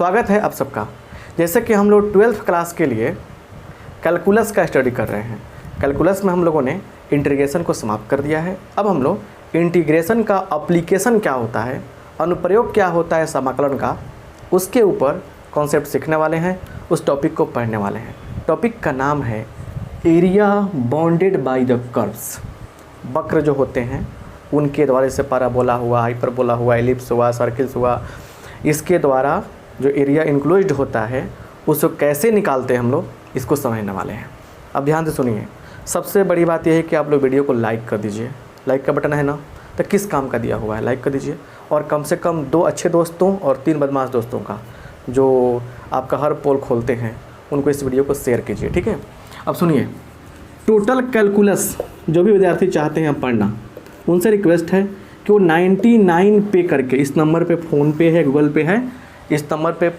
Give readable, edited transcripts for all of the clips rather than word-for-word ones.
स्वागत है आप सबका। जैसे कि हम लोग 12th क्लास के लिए कैलकुलस का स्टडी कर रहे हैं। कैलकुलस में हम लोगों ने इंटीग्रेशन को समाप्त कर दिया है। अब हम लोग इंटीग्रेशन का एप्लीकेशन क्या होता है, अनुप्रयोग क्या होता है समाकलन का, उसके ऊपर कॉन्सेप्ट सीखने वाले हैं, उस टॉपिक को पढ़ने वाले हैं। टॉपिक का नाम है area bounded by the curves. वक्र जो होते हैं उनके द्वारा, जैसे पैराबोला हुआ, हाइपरबोला हुआ, एलिप्स हुआ, सर्किल्स हुआ, इसके द्वारा जो एरिया इंक्लोज्ड होता है उसको कैसे निकालते हैं हम लोग, इसको समझने वाले हैं। अब ध्यान से सुनिए। सबसे बड़ी बात यह है कि आप लोग वीडियो को लाइक कर दीजिए। लाइक का बटन है ना, तो किस काम का दिया हुआ है, लाइक कर दीजिए। और कम से कम 2 अच्छे दोस्तों और 3 बदमाश दोस्तों का, जो आपका हर पोल खोलते हैं, उनको इस वीडियो को शेयर कीजिए, ठीक है। अब सुनिए, टोटल कैलकुलस जो भी विद्यार्थी चाहते हैं पढ़ना, उनसे रिक्वेस्ट है कि वो 99 पे करके, इस नंबर पे फ़ोन पे है, गूगल पे है, इस नंबर पे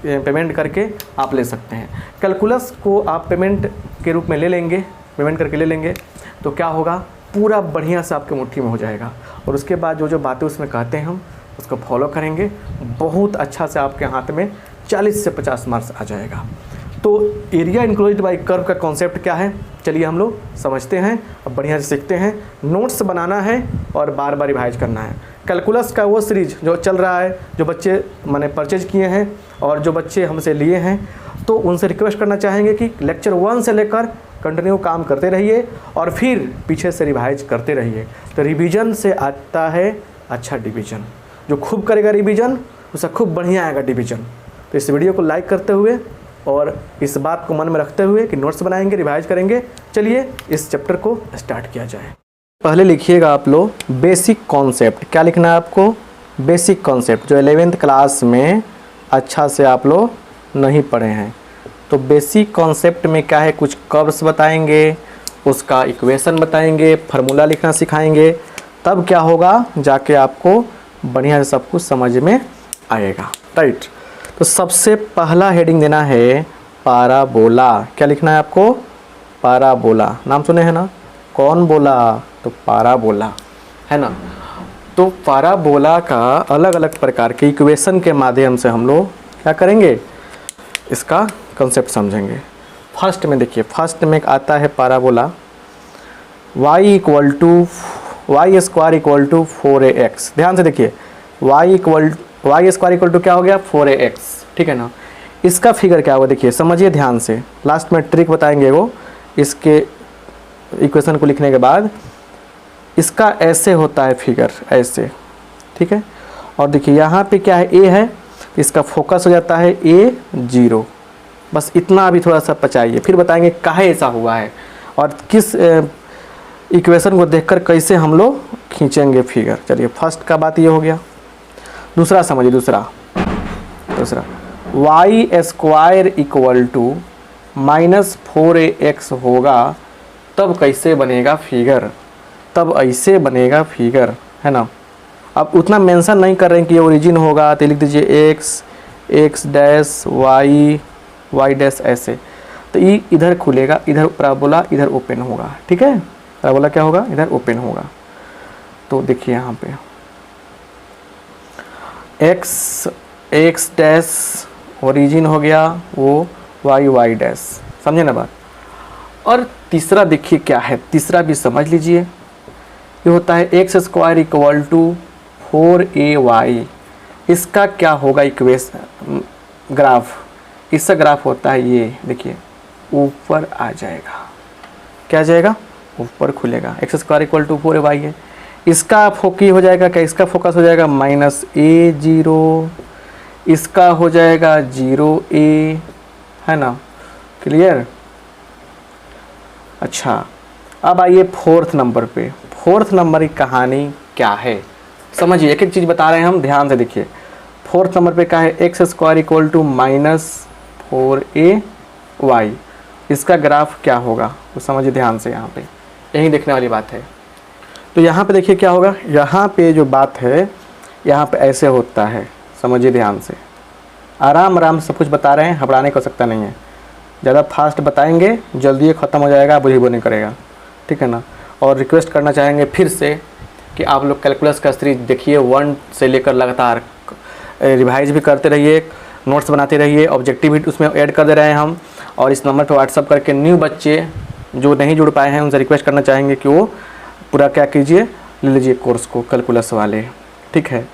पेमेंट करके आप ले सकते हैं। कैलकुलस को आप पेमेंट के रूप में ले लेंगे, पेमेंट करके ले लेंगे तो क्या होगा, पूरा बढ़िया से आपके मुट्ठी में हो जाएगा। और उसके बाद जो जो बातें उसमें कहते हैं हम उसको फॉलो करेंगे, बहुत अच्छा से आपके हाथ में 40 से 50 मार्क्स आ जाएगा। तो एरिया इंक्लोज्ड बाय कर्व का कॉन्सेप्ट क्या है, चलिए हम लोग समझते हैं, अब बढ़िया से सीखते हैं। नोट्स बनाना है और बार बार रिवाइज करना है। कैलकुलस का वो सीरीज जो चल रहा है, जो बच्चे मैंने परचेज किए हैं और जो बच्चे हमसे लिए हैं, तो उनसे रिक्वेस्ट करना चाहेंगे कि लेक्चर 1 से लेकर कंटिन्यू काम करते रहिए और फिर पीछे से रिवाइज करते रहिए। तो रिवीजन से आता है अच्छा डिवीजन। जो खूब करेगा रिवीजन, उसका खूब बढ़िया आएगा डिवीजन। तो इस वीडियो को लाइक करते हुए और इस बात को मन में रखते हुए कि नोट्स बनाएंगे, रिवाइज करेंगे, चलिए इस चैप्टर को स्टार्ट किया जाए। पहले लिखिएगा आप लोग बेसिक कॉन्सेप्ट। क्या लिखना है आपको, बेसिक कॉन्सेप्ट, जो 11th क्लास में अच्छा से आप लोग नहीं पढ़े हैं। तो बेसिक कॉन्सेप्ट में क्या है, कुछ कर्व्स बताएंगे, उसका इक्वेशन बताएंगे, फार्मूला लिखना सिखाएंगे, तब क्या होगा, जाके आपको बढ़िया से सब कुछ समझ में आएगा, राइट। तो सबसे पहला हेडिंग देना है पैराबोला। क्या लिखना है आपको, पैराबोला। नाम सुने हैं ना, कौन बोला, तो पैराबोला है ना। तो पैराबोला का अलग अलग प्रकार के इक्वेशन के माध्यम से हम लोग क्या करेंगे, इसका कंसेप्ट समझेंगे। फर्स्ट में देखिए, फर्स्ट में आता है parabola y square equal to 4ax। ध्यान से देखिए, y स्क्वायर इक्वल टू क्या हो गया, 4ax, ठीक है ना। इसका फिगर क्या होगा, देखिए समझिए ध्यान से, लास्ट में ट्रिक बताएंगे वो। इसके इक्वेशन को लिखने के बाद इसका ऐसे होता है फिगर, ऐसे, ठीक है। और देखिए यहाँ पे क्या है, a है, इसका फोकस हो जाता है A0। बस इतना अभी थोड़ा सा पचाइए, फिर बताएंगे काहे ऐसा हुआ है और किस इक्वेशन को देखकर कैसे हम लोग खींचेंगे फिगर। चलिए, फर्स्ट का बात ये हो गया। दूसरा समझिए, दूसरा y square equal to -4ax होगा, तब कैसे बनेगा फिगर, तब ऐसे बनेगा फिगर, है ना। अब उतना मेंशन नहीं कर रहे हैं कि ये ओरिजिन होगा, तो लिख दीजिए x डैश y डैश, ऐसे। तो ये इधर खुलेगा, इधर पैराबोला, इधर ओपन होगा, ठीक है। पैराबोला क्या होगा, इधर ओपन होगा। तो देखिए यहाँ पे x डैश ओरिजिन हो गया, वो y डैश, समझे ना बात। और तीसरा देखिए क्या है, तीसरा भी समझ लीजिए। ये होता है x square equal to 4ay। इसका क्या होगा इक्वेशन, ग्राफ, इसका ग्राफ होता है ये, देखिए ऊपर आ जाएगा। क्या आ जाएगा, ऊपर खुलेगा। x square equal to 4ay है, इसका फोकी हो जाएगा क्या, इसका फोकस हो जाएगा -a0, इसका हो जाएगा 0a, है ना, क्लियर। अच्छा, अब आइए 4th नंबर पे। 4th नंबर की कहानी क्या है, समझिए, एक एक चीज़ बता रहे हैं हम, ध्यान से देखिए। 4th नंबर पे क्या है, x square equal to -4ay। इसका ग्राफ क्या होगा, तो समझिए ध्यान से, यहाँ पे यही देखने वाली बात है। तो यहाँ पे देखिए क्या होगा, यहाँ पे जो बात है, यहाँ पे ऐसे होता है, समझिए ध्यान से। आराम सब कुछ बता रहे हैं, घबराने को सकता नहीं है। ज़्यादा फास्ट बताएंगे, जल्दी ख़त्म हो जाएगा, बुझी नहीं करेगा, ठीक है ना। और रिक्वेस्ट करना चाहेंगे फिर से कि आप लोग कैलकुलस का सीरीज देखिए, 1 से लेकर लगातार रिवाइज भी करते रहिए, नोट्स बनाते रहिए, ऑब्जेक्टिव भी उसमें ऐड कर दे रहे हैं हम, और इस नंबर पर व्हाट्सअप करके न्यू बच्चे जो नहीं जुड़ पाए हैं उनसे रिक्वेस्ट करना चाहेंगे कि वो पूरा क्या कीजिए, ले लीजिए कोर्स को कैलकुलस वाले, ठीक है। तो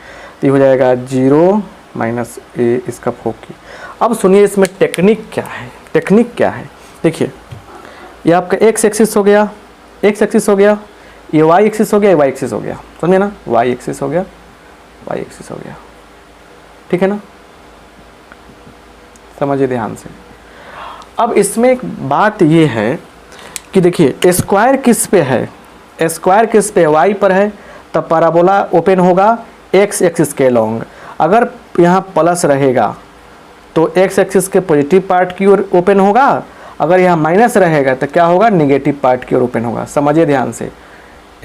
ये हो जाएगा 0 माइनस ए इसका फोकी। अब सुनिए इसमें टेक्निक क्या है, टेक्निक क्या है, देखिए ये आपका एक्स एक्सिस हो गया, एक्स एक्सिस हो गया, ये वाई एक्सिस हो गया, ये वाई एक्सिस हो गया, समझे ना, वाई एक्सिस हो गया, वाई एक्सिस हो गया, ठीक है ना, समझिए ध्यान से। अब इसमें एक बात ये है कि देखिए स्क्वायर किस पे है, स्क्वायर किस पे वाई पर है, तब पैराबोला ओपन होगा एक्स एक्सिस के लॉन्ग। अगर यहाँ प्लस रहेगा तो एक्स एक्सिस के पॉजिटिव पार्ट की ओर ओपन होगा, अगर यहाँ माइनस रहेगा तो क्या होगा, निगेटिव पार्ट की ओर ओपन होगा। समझिए ध्यान से,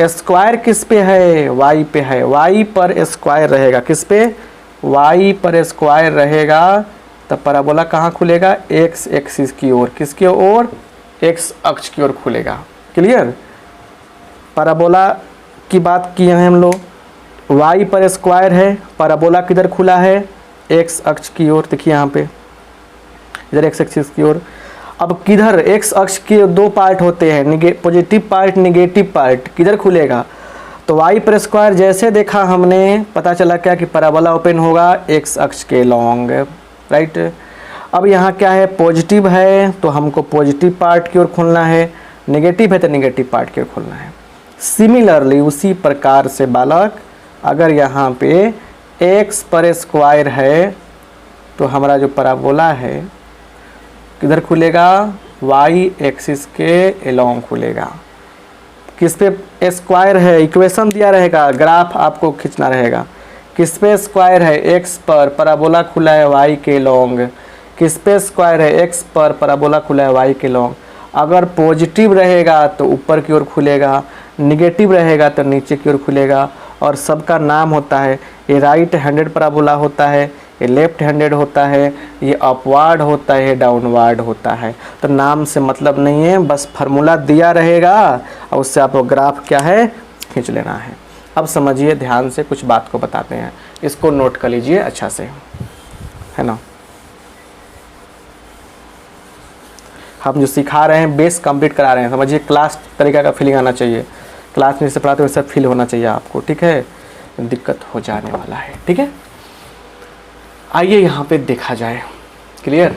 स्क्वायर किस पे है, वाई पे है, वाई पर स्क्वायर रहेगा, किस पे, वाई पर स्क्वायर रहेगा, तब पैराबोला कहाँ खुलेगा, एक्स एक्सिस की ओर, किसकी ओर, एक्स अक्ष की ओर खुलेगा। क्लियर, पैराबोला की बात किए हैं हम लोग, वाई पर स्क्वायर है, पैराबोला किधर खुला है, एक्स अक्ष की ओर, देखिए यहाँ पे इधर एक्स एक्सिस की ओर। अब किधर, एक्स अक्ष के दो पार्ट होते हैं, पॉजिटिव पार्ट निगेटिव पार्ट, किधर खुलेगा, तो वाई पर स्क्वायर जैसे देखा हमने, पता चला क्या कि पैराबोला ओपन होगा एक्स अक्ष के लॉन्ग, राइट। अब यहाँ क्या है, पॉजिटिव है तो हमको पॉजिटिव पार्ट की ओर खुलना है, नेगेटिव है तो नेगेटिव पार्ट की ओर खुलना है। सिमिलरली उसी प्रकार से बालक, अगर यहाँ पे x पर स्क्वायर है तो हमारा जो पैराबोला है किधर खुलेगा, y एक्सिस के एलोंग खुलेगा। किस पे स्क्वायर है, इक्वेशन दिया रहेगा, ग्राफ आपको खींचना रहेगा, किस पे स्क्वायर है, x पर, पैराबोला खुला है y के लॉन्ग, किस पे स्क्वायर है, x पर, पैराबोला खुला है y के लॉन्ग। अगर पॉजिटिव रहेगा तो ऊपर की ओर खुलेगा, निगेटिव रहेगा तो नीचे की ओर खुलेगा, और सबका नाम होता है, ये राइट हैंडेड पैराबोला होता है, ये लेफ्ट हैंडेड होता है, ये अपवार्ड होता है, ये डाउनवार्ड होता है। तो नाम से मतलब नहीं है, बस फार्मूला दिया रहेगा और उससे आपको ग्राफ क्या है, खींच लेना है। अब समझिए ध्यान से, कुछ बात को बताते हैं, इसको नोट कर लीजिए अच्छा से, है ना। हम जो सिखा रहे हैं बेस कंप्लीट करा रहे हैं, समझिए क्लास तरीका का फीलिंग आना चाहिए, क्लास में से पढ़ाते हुए सब फील होना चाहिए आपको, ठीक है, दिक्कत हो जाने वाला है, ठीक है। आइए यहाँ पे देखा जाए, क्लियर।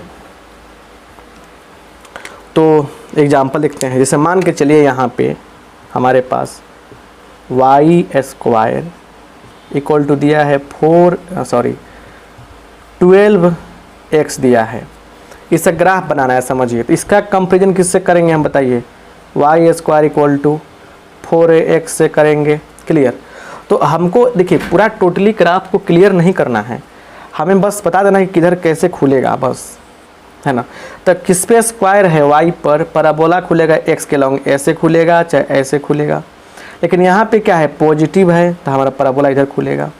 तो एग्जाम्पल देखते हैं, जैसे मान के चलिए यहाँ पे हमारे पास वाई स्क्वायर इक्वल टू दिया है 12x दिया है, इसका ग्राफ बनाना है, समझिए। तो इसका कंपेरिजन किससे करेंगे हम बताइए, Y square equal to 4x से करेंगे, क्लियर। तो हमको देखिए पूरा टोटली ग्राफ को क्लियर नहीं करना है, हमें बस बता देना कि किधर कैसे खुलेगा, बस, है ना। तो किस पे स्क्वायर है, वाई पर, पैराबोला खुलेगा एक्स के लॉन्ग, ऐसे खुलेगा चाहे ऐसे खुलेगा, लेकिन यहाँ पे क्या है, पॉजिटिव है तो हमारा पैराबोला इधर खुलेगा।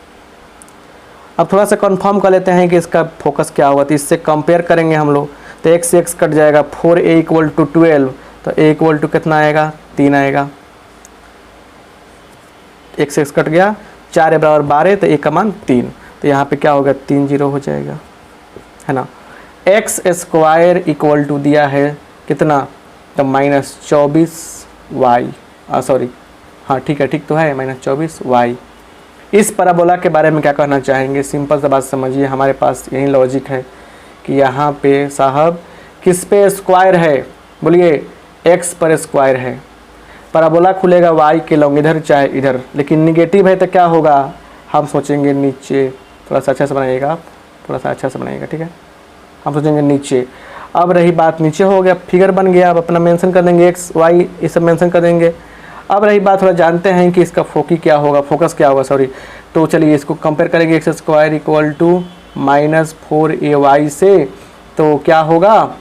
अब थोड़ा सा कंफर्म कर लेते हैं कि इसका फोकस क्या होगा, तो इससे कंपेयर करेंगे हम लोग, तो एक्स एक्स कट जाएगा, 4a इक्वल टू 12, तो a इक्वल टू कितना आएगा, 3 आएगा, एक्स एक्स कट गया, 4 बराबर 12, तो a का मान 3, तो यहाँ पे क्या होगा, 3 0 हो जाएगा, है ना। एक्स स्क्वायर इक्वल टू दिया है कितना, तो -24y, सॉरी हाँ ठीक है, ठीक तो है, -24y। इस पैराबोला के बारे में क्या कहना चाहेंगे, सिंपल सा बात समझिए, हमारे पास यही लॉजिक है कि यहाँ पे साहब किस पे स्क्वायर है, बोलिए x पर स्क्वायर है, पैराबोला खुलेगा y के लॉन्ग इधर चाहे इधर, लेकिन निगेटिव है तो क्या होगा, हम सोचेंगे नीचे, थोड़ा सा अच्छा से बनाइएगा आप, थोड़ा सा अच्छा से बनाइएगा, ठीक है, हम सोचेंगे नीचे। अब रही बात, नीचे हो गया, फिगर बन गया, अब अपना मेंशन कर देंगे, x y ये सब मेंशन कर देंगे। अब रही बात, थोड़ा जानते हैं कि इसका फोकी क्या होगा, फोकस क्या होगा, सॉरी, तो चलिए इसको कंपेयर करेंगे, x square equal to -4ay से, तो क्या होगा,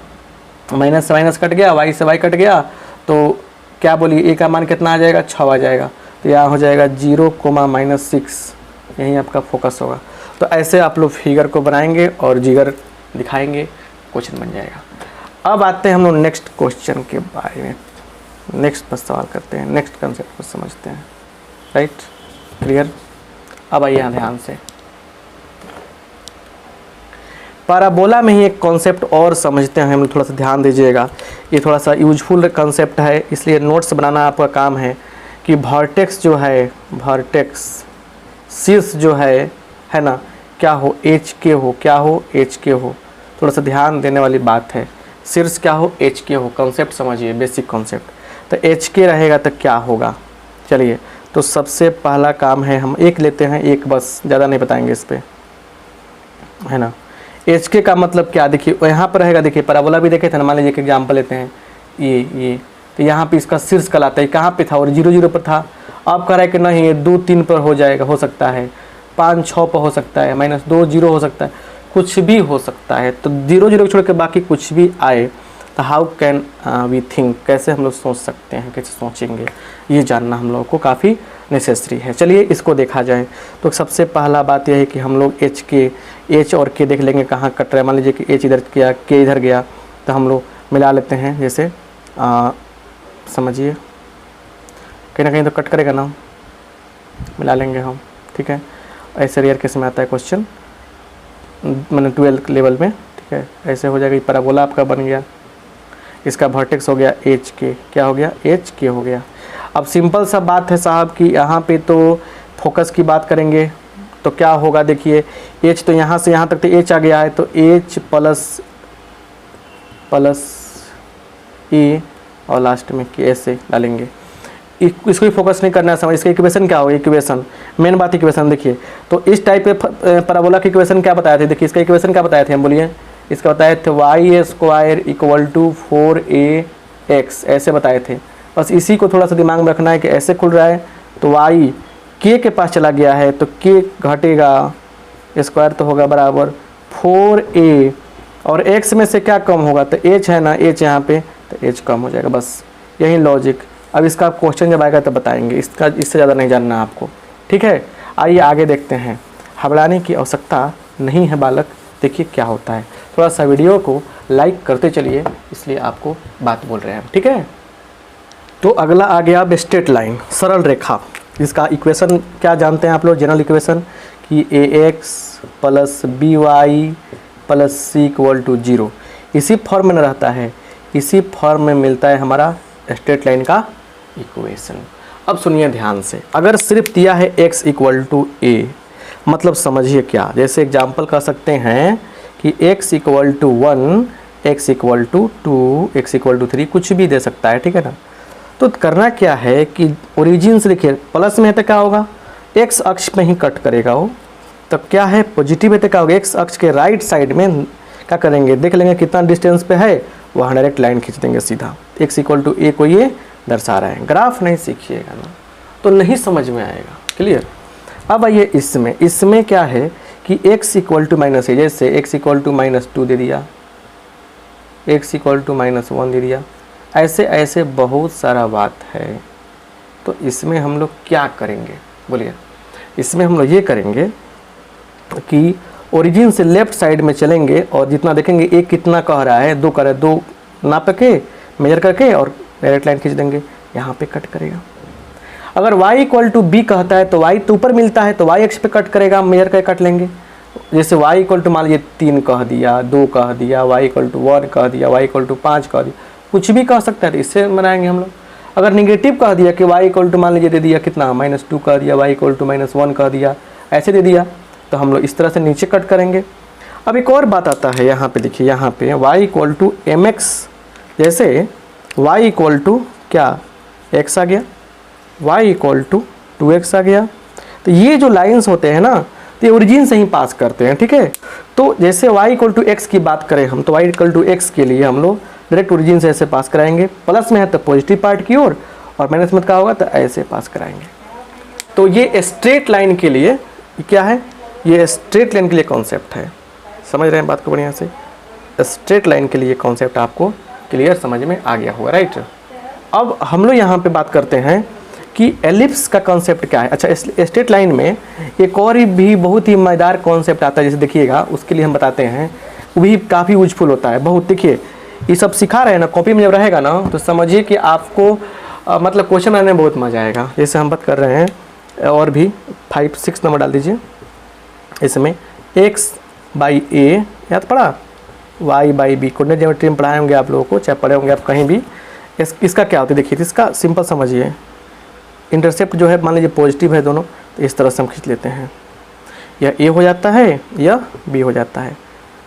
माइनस से माइनस कट गया, y से y कट गया, तो क्या बोलिए a का मान कितना आ जाएगा, 6 आ जाएगा, तो यहाँ हो जाएगा 0,-6, यही आपका फोकस होगा। तो ऐसे आप लोग फिगर को बनाएंगे और जिगर दिखाएंगे, क्वेश्चन बन जाएगा। अब आते हैं हम लोग नेक्स्ट क्वेश्चन के बारे में, नेक्स्ट बस सवाल करते हैं, नेक्स्ट कंसेप्ट को समझते हैं, राइट, क्लियर। अब आइए यहाँ ध्यान से, पैराबोला में ही एक कॉन्सेप्ट और समझते हैं हम, थोड़ा सा ध्यान दीजिएगा, ये थोड़ा सा यूजफुल कॉन्सेप्ट है, इसलिए नोट्स बनाना आपका काम है कि वर्टेक्स जो है, वर्टेक्स शीर्ष जो है ना, क्या हो, एच के हो, क्या हो, एच के हो, थोड़ा सा ध्यान देने वाली बात है। शीर्ष क्या हो, एच के हो, कॉन्सेप्ट समझिए, बेसिक कॉन्सेप्ट। तो एच के रहेगा तो क्या होगा, चलिए तो सबसे पहला काम है, हम एक लेते हैं, एक बस, ज़्यादा नहीं बताएंगे इस पर, है ना। एच के का मतलब क्या, देखिए यहाँ पर रहेगा, देखिए पैराबोला भी देखे थे ना, मान लीजिए एक एग्जाम्पल लेते हैं, ये तो यहाँ पे इसका शीर्ष कहलाता है, कहाँ पे था, और 0 0 पर था। आप कह रहे हैं कि नहीं ये 2 3 पर हो जाएगा, हो सकता है 5 6 पर हो सकता है, -2 0 हो सकता है, कुछ भी हो सकता है। तो 0 0 छोड़ के बाकी कुछ भी आए तो हाउ कैन वी थिंक, कैसे हम लोग सोच सकते हैं, कैसे सोचेंगे, ये जानना हम लोगों को काफ़ी नेसेसरी है। चलिए इसको देखा जाए। तो सबसे पहला बात यह है कि हम लोग एच और के देख लेंगे कहाँ कट रहा है। मान लीजिए कि एच इधर गया, के इधर गया, तो हम लोग मिला लेते हैं। जैसे समझिए कहीं ना कहीं तो कट करेगा ना, मिला लेंगे हम, ठीक है। ऐसे रेयर केस में आता है क्वेश्चन, मैंने 12 लेवल में, ठीक है। ऐसे हो जाएगा, पैराबोला आपका बन गया, इसका वर्टेक्स हो गया एच के, क्या हो गया, एच के हो गया। अब सिंपल सा बात है साहब कि यहाँ पे तो फोकस की बात करेंगे तो क्या होगा, देखिए एच तो यहाँ से यहाँ तक तो एच आ गया है, तो एच प्लस ई और लास्ट में के ऐसे डालेंगे। इसको ही फोकस नहीं करना है, समझ। इसका इक्वेशन क्या होगा, इक्वेशन मेन बात, इक्वेशन देखिए। तो इस टाइप के पैराबोला की इक्वेशन क्या बताए थे, देखिए इसका इक्वेशन क्या बताए थे हम, बोलिए। इसका बताए थे y² = 4ax, ऐसे बताए थे। बस इसी को थोड़ा सा दिमाग में रखना है कि ऐसे खुल रहा है तो y k के पास चला गया है तो k घटेगा, स्क्वायर तो होगा बराबर 4a, और x में से क्या कम होगा, तो h है ना, h यहाँ पे, तो h कम हो जाएगा। बस यही लॉजिक। अब इसका क्वेश्चन जब आएगा तो बताएंगे, इसका इससे ज़्यादा नहीं जानना आपको, ठीक है। आइए आगे देखते हैं। घबराने की आवश्यकता नहीं है बालक, देखिए क्या होता है। थोड़ा सा वीडियो को लाइक करते चलिए, इसलिए आपको बात बोल रहे हैं, ठीक है। तो अगला आ गया अब स्ट्रेट लाइन, सरल रेखा। इसका इक्वेशन क्या जानते हैं आप लोग, जनरल इक्वेशन कि ax + by + c = 0, इसी फॉर्म में रहता है, इसी फॉर्म में मिलता है हमारा स्ट्रेट लाइन का इक्वेशन। अब सुनिए ध्यान से, अगर सिर्फ दिया है x = a, मतलब समझिए क्या, जैसे एग्जाम्पल कह सकते हैं कि x = 1, x = 2, x = 3, कुछ भी दे सकता है, ठीक है ना। तो करना क्या है कि ओरिजिन से देखिए, प्लस में है तो क्या होगा, x अक्ष में ही कट करेगा वो, तब क्या है पॉजिटिव है तो क्या होगा, x अक्ष के राइट साइड में क्या करेंगे, देख लेंगे कितना डिस्टेंस पे है, वहाँ डायरेक्ट लाइन खींच देंगे सीधा। x = a को ये दर्शा रहा है। ग्राफ नहीं सीखिएगा ना तो नहीं समझ में आएगा, क्लियर। अब आइए इसमें क्या है कि x = -a, जैसे x = -2 दे दिया, x = -1 दे दिया, ऐसे ऐसे बहुत सारा बात है। तो इसमें हम लोग क्या करेंगे, बोलिए। इसमें हम लोग ये करेंगे कि ओरिजिन से लेफ्ट साइड में चलेंगे और जितना देखेंगे एक कितना कह रहा है, 2 कह रहा है, 2 नाप के मेजर करके और डायरेक्ट लाइन खींच देंगे, यहाँ पे कट करेगा। अगर y = b कहता है तो y तो ऊपर मिलता है तो y अक्ष पे कट करेगा, मेजर करके कट लेंगे। जैसे y = मान लीजिए 3 कह दिया, 2 कह दिया, y = 1 कह दिया, y = 5 कह दिया, कुछ भी कह सकता है, तो इससे बनाएंगे हम लोग। अगर निगेटिव कह दिया कि y = मान लीजिए दे दिया कितना, -2 कह दिया, y = -1 कह दिया, ऐसे दे दिया, तो हम लोग इस तरह से नीचे कट करेंगे। अब एक और बात आता है यहाँ पे, देखिए यहाँ पे y = mx, जैसे y = क्या, x आ गया, y = 2x आ गया। तो ये जो लाइंस होते हैं ना, तो ये ओरिजिन से ही पास करते हैं, ठीक है। तो जैसे y = x की बात करें हम, तो y = x के लिए हम लोग डायरेक्ट ओरिजिन से ऐसे पास कराएंगे, प्लस में है तो पॉजिटिव पार्ट की ओर, और माइनस में क्या होगा तो ऐसे पास कराएंगे। तो ये स्ट्रेट लाइन के लिए क्या है, ये स्ट्रेट लाइन के लिए कॉन्सेप्ट है, समझ रहे हैं बात को बढ़िया से। स्ट्रेट लाइन के लिए कॉन्सेप्ट आपको क्लियर समझ में आ गया होगा, राइट। अब हम लोग यहाँ पे बात करते हैं कि एलिप्स का कॉन्सेप्ट क्या है। अच्छा, स्ट्रेट लाइन में एक और भी बहुत ही मज़ेदार कॉन्सेप्ट आता है, जैसे देखिएगा, उसके लिए हम बताते हैं, वो भी काफ़ी यूजफुल होता है बहुत। देखिए ये सब सिखा रहे हैं ना, कॉपी में जब रहेगा ना तो समझिए कि आपको मतलब क्वेश्चन बनाने में बहुत मज़ा आएगा। जैसे हम बात कर रहे हैं, और भी 5 6 नंबर डाल दीजिए। इसमें x/a याद पड़ा, y by b coordinate geometry में पढ़ाए होंगे आप लोगों को, चाहे पढ़े होंगे आप कहीं भी। इसका क्या होता है देखिए, इसका सिंपल समझिए, इंटरसेप्ट जो है मान लीजिए पॉजिटिव है दोनों, तो इस तरह से हम खींच लेते हैं, या ए हो जाता है या बी हो जाता है।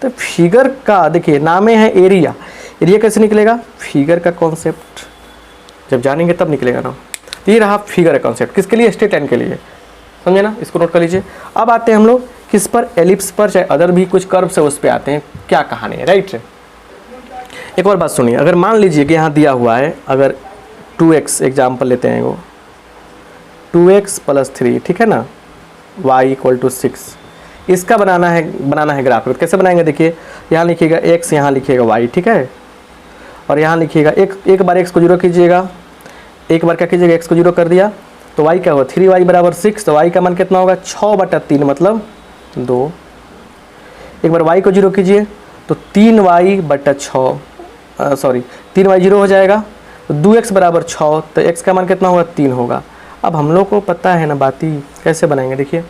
तो फिगर का देखिए नाम है एरिया, एरिया कैसे निकलेगा, फिगर का कॉन्सेप्ट जब जानेंगे तब निकलेगा ना। तो ये रहा फिगर का कॉन्सेप्ट, किसके लिए, स्ट्रेट लाइन के लिए, समझे ना, इसको नोट कर लीजिए। अब आते हैं हम लोग किस पर, एलिप्स पर, चाहे अदर भी कुछ कर्व से उस पर आते हैं, क्या कहानी है, राइट। एक और बात सुनिए, अगर मान लीजिए कि यहाँ दिया हुआ है, अगर 2x एग्जाम्पल लेते हैं, वो 2x + 3, ठीक है ना, y = 6, इसका बनाना है ग्राफ। तो कैसे बनाएंगे देखिए, यहाँ लिखिएगा x, यहाँ लिखिएगा y, ठीक है, और यहाँ लिखिएगा एक बार x को 0 कीजिएगा, एक बार क्या कीजिएगा, x को 0 कर दिया तो y क्या होगा, 3y = 6, तो y का मान कितना होगा, 6/3 मतलब 2। एक बार y को 0 कीजिए तो 3y/6 3y 0 हो जाएगा, तो 2x = 6, तो x का मान कितना होगा, 3 होगा। अब हम लोग को पता है ना बात ही, कैसे बनाएंगे देखिए,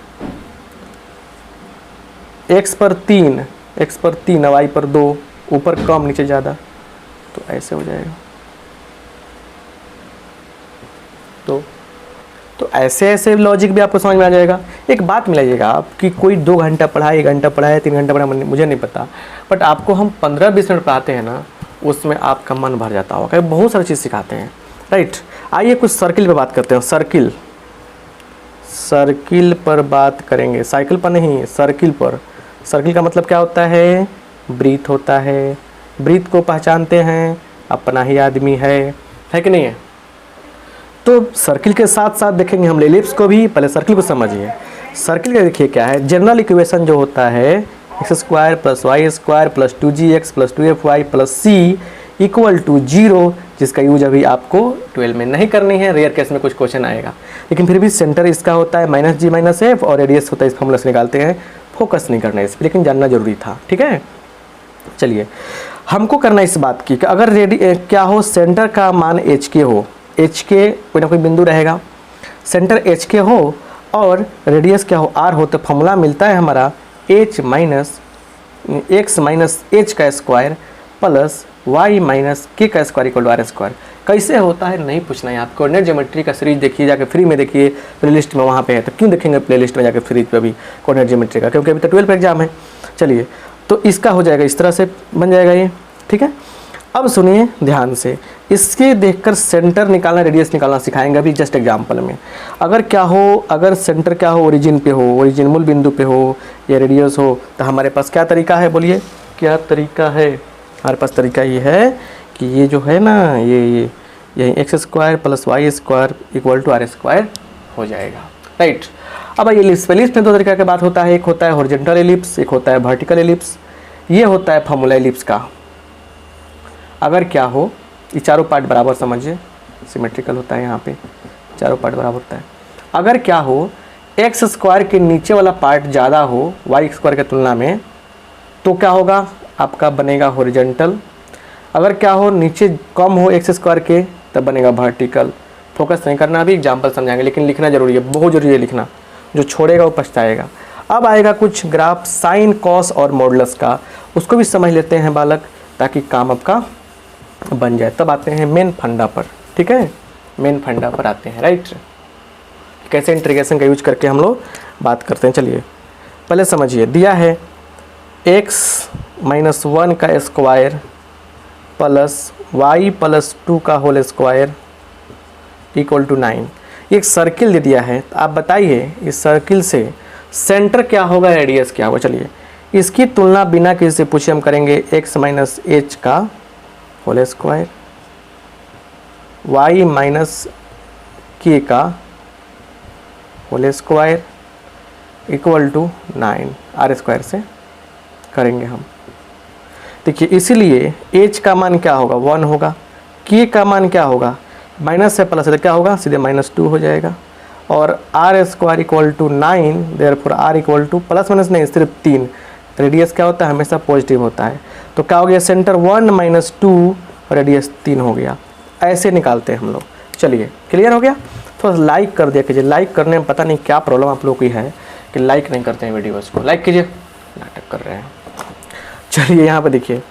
x पर 3 y पर 2, ऊपर कम नीचे ज़्यादा, तो ऐसे हो जाएगा। तो ऐसे लॉजिक भी आपको समझ में आ जाएगा। एक बात मिलाइएगा आप कि कोई 2 घंटा पढ़ाए, 1 घंटा पढ़ाए, 3 घंटा पढ़ाए, मुझे नहीं पता, बट आपको हम 15-20 मिनट पढ़ाते हैं ना, उसमें आपका मन भर जाता होगा, क्योंकि बहुत सारी चीज़ सिखाते हैं, राइट। आइए कुछ सर्किल पे बात करते हैं, सर्किल पर बात करेंगे, साइकिल पर नहीं, सर्किल पर। सर्किल का मतलब क्या होता है, ब्रीथ होता है, ब्रीथ को पहचानते हैं, अपना ही आदमी है कि नहीं है। तो सर्किल के साथ साथ देखेंगे हम एलिप्स को भी, पहले सर्किल को समझिए। सर्किल का देखिए क्या है, जनरल इक्वेशन जो होता है x² + y² + 2gx + 2fy + c = 0, जिसका यूज अभी आपको 12 में नहीं करनी है, रेयर केस में कुछ क्वेश्चन आएगा, लेकिन फिर भी सेंटर इसका होता है -g - f, और रेडियस होता है, इस फॉर्मूला से निकालते हैं, फोकस नहीं करना है इस पर, लेकिन जानना जरूरी था, ठीक है। चलिए, हमको करना इस बात की कि अगर क्या हो, सेंटर का मान HK हो, HK कोई ना कोई बिंदु रहेगा, सेंटर HK हो और रेडियस क्या हो, R हो, तो फॉर्मूला मिलता है हमारा x - h² + y - k² = r²। कैसे होता है नहीं पूछना है आप, कोऑर्डिनेट ज्योमेट्री का सीरीज देखिए, जाके फ्री में देखिए, प्लेलिस्ट में वहाँ पे है। तो क्यों देखेंगे प्लेलिस्ट में जाके फ्री पे अभी कोऑर्डिनेट ज्योमेट्री का, क्योंकि अभी तो 12 एग्जाम है। चलिए, तो इसका हो जाएगा, इस तरह से बन जाएगा ये, ठीक है। अब सुनिए ध्यान से, इसके देखकर सेंटर निकालना, रेडियस निकालना सिखाएंगे अभी जस्ट एग्जाम्पल में। अगर क्या हो, अगर सेंटर क्या हो, ओरिजिन पे हो, ओरिजिन मूल बिंदु पे हो, या रेडियस हो, तो हमारे पास क्या तरीका है, बोलिए क्या तरीका है। हमारे पास तरीका ये है कि ये जो है ना, ये x² + y² = r² हो जाएगा, राइट। अब एलिप्स में 2 तरीका की बात होता है, एक होता है हॉरिजॉन्टल एलिप्स, एक होता है वर्टिकल एलिप्स। ये होता है फॉर्मूला एलिप्स का, अगर क्या हो, ये चारों पार्ट बराबर समझिए, सिमेट्रिकल होता है, यहाँ पे चारों पार्ट बराबर होता है। अगर क्या हो, x² के नीचे वाला पार्ट ज़्यादा हो y² के तुलना में, तो क्या होगा, आपका बनेगा हॉरिजॉन्टल। अगर क्या हो, नीचे कम हो x² के, तब बनेगा वर्टिकल। फोकस नहीं करना, अभी एग्जाम्पल समझाएंगे, लेकिन लिखना जरूरी है, बहुत जरूरी है लिखना, जो छोड़ेगा वो पछताएगा। अब आएगा कुछ ग्राफ साइन, कॉस और मॉडुलस का, उसको भी समझ लेते हैं बालक, ताकि काम आपका बन जाए। तब आते हैं मेन फंडा पर, ठीक है, मेन फंडा पर आते हैं, राइट। कैसे इंटीग्रेशन का यूज करके हम लोग बात करते हैं। चलिए पहले समझिए, दिया है x - 1 का स्क्वायर + y + 2 का होल स्क्वायर = 9। एक सर्किल दे दिया है, तो आप बताइए इस सर्किल से सेंटर क्या होगा, रेडियस क्या होगा। चलिए, इसकी तुलना बिना किसी से पूछे हम करेंगे, x - h का होल स्क्वायर, y - k का होल स्क्वायर = 9, r² से करेंगे हम। देखिए, इसीलिए h का मान क्या होगा, 1 होगा, k का मान क्या होगा, माइनस से प्लस है तो क्या होगा, सीधे -2 हो जाएगा, और r² = 9, therefore r = plus minus नहीं, सिर्फ 3। रेडियस क्या होता है, हमेशा पॉजिटिव होता है, तो क्या हो गया, सेंटर 1 - 2, रेडियस 3 हो गया। ऐसे निकालते हैं हम लोग। चलिए, क्लियर हो गया। थोड़ा सा लाइक कर दिया कीजिए, लाइक करने में पता नहीं क्या प्रॉब्लम आप लोग की है कि लाइक नहीं करते हैं वीडियोज़ को। लाइक कीजिए, नाटक कर रहे हैं। चलिए यहाँ पे देखिए,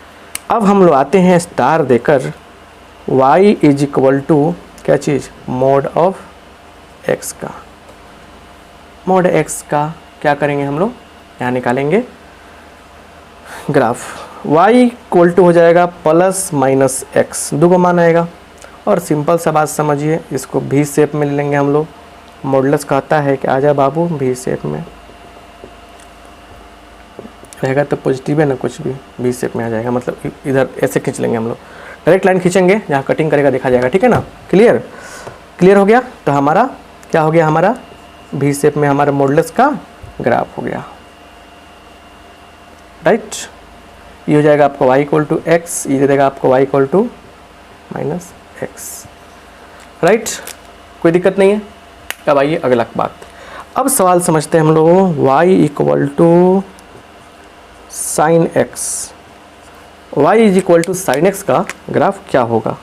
अब हम लोग आते हैं स्टार देकर y इज इक्वल टू क्या चीज़, मोड ऑफ x का। मोड x का क्या करेंगे हम लोग, यहाँ निकालेंगे ग्राफ। y इक्वल टू हो जाएगा प्लस माइनस x, दो का मान आएगा। और सिंपल सा बात समझिए, इसको भी शेप में ले लेंगे हम लोग। मॉडुलस कहता है कि आजा बाबू भी शेप में रहेगा तो पॉजिटिव है ना, कुछ भी शेप में आ जाएगा, मतलब इधर ऐसे खींच लेंगे हम लोग, डायरेक्ट लाइन खींचेंगे, जहाँ कटिंग करेगा देखा जाएगा, ठीक है ना। क्लियर हो गया। तो हमारा क्या हो गया, हमारा भी शेप में हमारा मॉडुलस का ग्राफ हो गया, राइट। ये हो जाएगा आपको y इक्वल टू एक्स, ये दे देगा आपको y equal to minus x, right. कोई दिक्कत नहीं है। अब आइए अगला बात, अब सवाल समझते हैं हम लोग। y equal to sine x, y is equal to sine x का ग्राफ क्या होगा।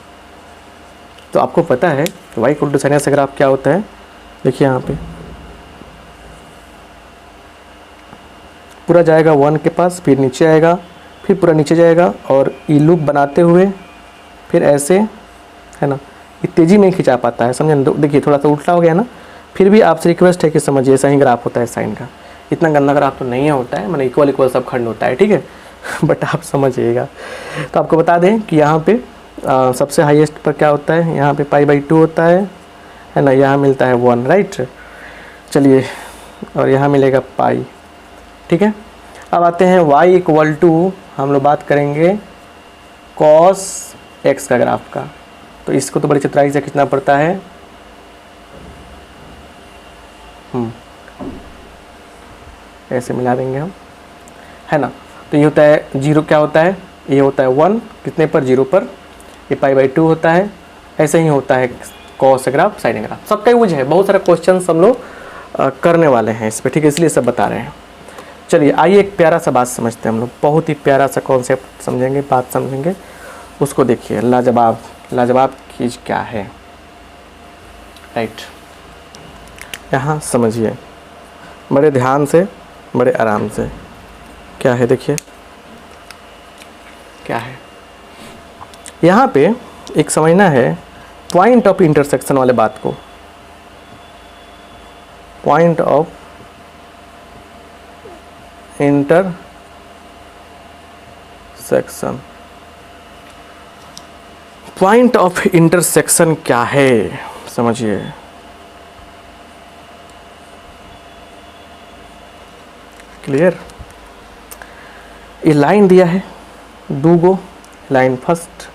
तो आपको पता है y equal to sine x का ग्राफ क्या होता है। देखिए यहाँ पे पूरा जाएगा 1 के पास, फिर नीचे आएगा, फिर पूरा नीचे जाएगा, और ई लूप बनाते हुए फिर ऐसे, है ना, ये तेज़ी में खिंचा पाता है, समझे। देखिए थोड़ा सा उल्टा हो गया ना। फिर भी आपसे रिक्वेस्ट है कि समझिए, ऐसा ही ग्राफ होता है साइन का। इतना गंदा ग्राफ तो नहीं होता है, मैंने इक्वल सब खंड होता है, ठीक है बट आप समझिएगा। तो आपको बता दें कि यहाँ पे सबसे हाईएस्ट पर क्या होता है, यहाँ पे π/2 होता है ना, यहाँ मिलता है 1, राइट। चलिए, और यहाँ मिलेगा पाई, ठीक है। अब आते हैं y इक्वल टू, हम लोग बात करेंगे cos x का ग्राफ का। तो इसको तो बड़ी चतुराई से खींचना पड़ता है। ऐसे मिला देंगे हम, है ना। तो ये होता है 0, क्या होता है, ये होता है 1 कितने पर, 0 पर, ये π/2 होता है। ऐसे ही होता है cos ग्राफ, साइन ग्राफ, सबका यूज है। बहुत सारे क्वेश्चन हम लोग करने वाले हैं इस पर, ठीक है, इसलिए सब बता रहे हैं। चलिए आइए एक प्यारा सा बात समझते हैं हम लोग, बहुत ही प्यारा सा कॉन्सेप्ट समझेंगे, बात समझेंगे, उसको देखिए। लाजवाब, लाजवाब चीज़ क्या है, राइट। यहाँ समझिए बड़े ध्यान से, बड़े आराम से। क्या है, देखिए क्या है। यहाँ पे एक समझना है पॉइंट ऑफ इंटरसेक्शन वाले बात को। Point of intersection, point of intersection क्या है, समझिए। क्लियर। ये लाइन दिया है, दूगो लाइन, फर्स्ट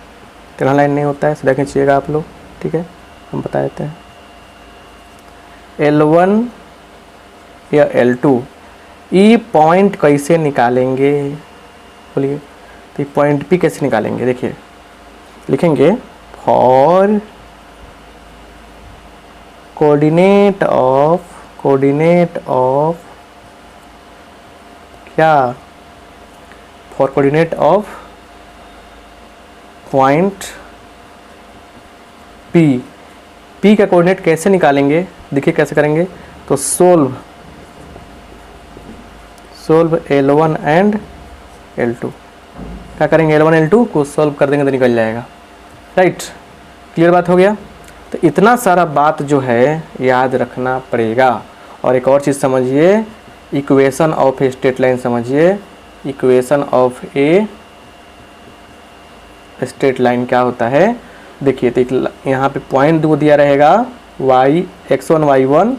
तेरह लाइन नहीं होता है, सीधा खींचिएगा आप लोग, ठीक है, हम बता देते हैं। L1 या L2, ये पॉइंट कैसे निकालेंगे, बोलिए। तो ये पॉइंट P कैसे निकालेंगे, देखिए लिखेंगे फॉर कोऑर्डिनेट ऑफ क्या, for coordinate of point P। P का कोऑर्डिनेट कैसे निकालेंगे, देखिए कैसे करेंगे। तो सोल्व L1 एंड L2, क्या करेंगे, L1 L2 को सोल्व कर देंगे तो निकल जाएगा, राइट। क्लियर बात हो गया। तो इतना सारा बात जो है याद रखना पड़ेगा। और एक और चीज़ समझिए, equation of a straight line समझिए। Equation of a straight line क्या होता है, देखिए। तो यहाँ पे पॉइंट दो दिया रहेगा, x1 y1,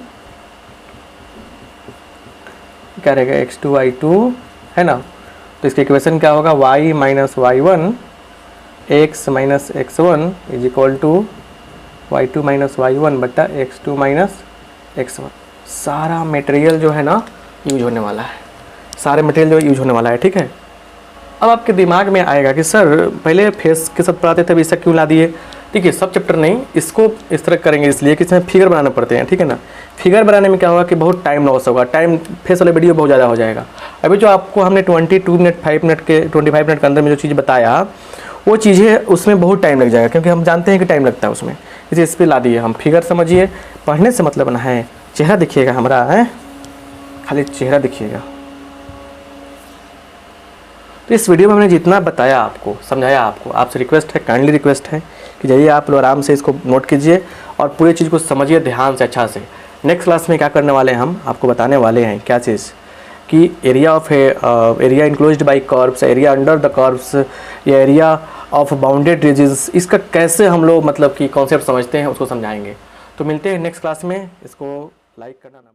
क्या रहेगा x2 y2, है ना। तो इसके इक्वेशन क्या होगा, y minus y1 x minus x1 is equal to y2 minus y1 बटा x2 माइनस x1। सारा मटेरियल जो है ना यूज होने वाला है, सारे मटेरियल जो यूज होने वाला है, ठीक है। अब आपके दिमाग में आएगा कि सर पहले फेस के साथ पढ़ाते थे, अभी इसका क्यों ला दिए। ठीक है, सब चैप्टर नहीं, इसको इस तरह करेंगे इसलिए कि इसमें फिगर बनाना पड़ते हैं, ठीक है ना। फिगर बनाने में क्या होगा कि बहुत टाइम लॉस होगा, टाइम फेस वाले वीडियो बहुत ज़्यादा हो जाएगा। अभी जो आपको हमने 22 मिनट 5 मिनट के 25 मिनट के अंदर में जो चीज़ बताया, वो चीज़ें उसमें बहुत टाइम लग जाएगा, क्योंकि हम जानते हैं कि टाइम लगता है उसमें, इसलिए इस पर ला दिए हम। फिगर समझिए, पढ़ने से मतलब ना है, चेहरा दिखिएगा हमारा है, खाली चेहरा दिखिएगा। तो इस वीडियो में हमने जितना बताया आपको, समझाया आपको, आपसे रिक्वेस्ट है, काइंडली रिक्वेस्ट है कि जाइए आप लोग आराम से इसको नोट कीजिए और पूरी चीज़ को समझिए ध्यान से अच्छा से। नेक्स्ट क्लास में क्या करने वाले हैं, हम आपको बताने वाले हैं क्या चीज़ कि area enclosed by curves, area under the curves या एरिया ऑफ बाउंडेड रीजन्स, इसका कैसे हम लोग मतलब कि कॉन्सेप्ट समझते हैं उसको समझाएंगे। तो मिलते हैं नेक्स्ट क्लास में। इसको लाइक करना ना